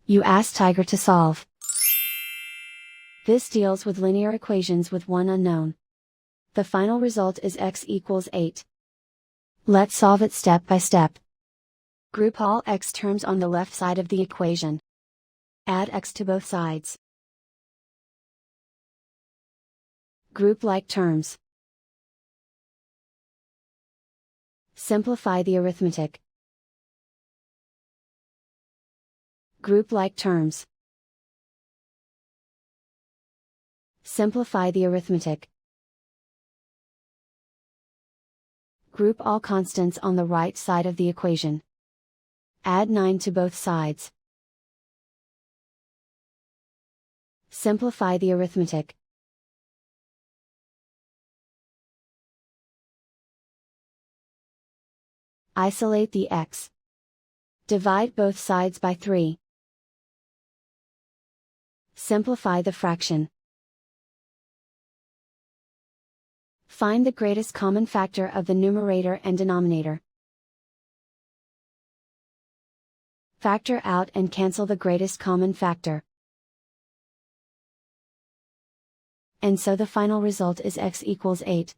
You ask Tiger to solve. This deals with linear equations with one unknown. The final result is x equals 8. Let's solve it step by step. Group all x terms on the left side of the equation. Add x to both sides. Group like terms. Simplify the arithmetic. Group like terms. Simplify the arithmetic. Group all constants on the right side of the equation. Add 9 to both sides. Simplify the arithmetic. Isolate the x. Divide both sides by 3. Simplify the fraction. Find the greatest common factor of the numerator and denominator. Factor out and cancel the greatest common factor. And so the final result is x equals 8.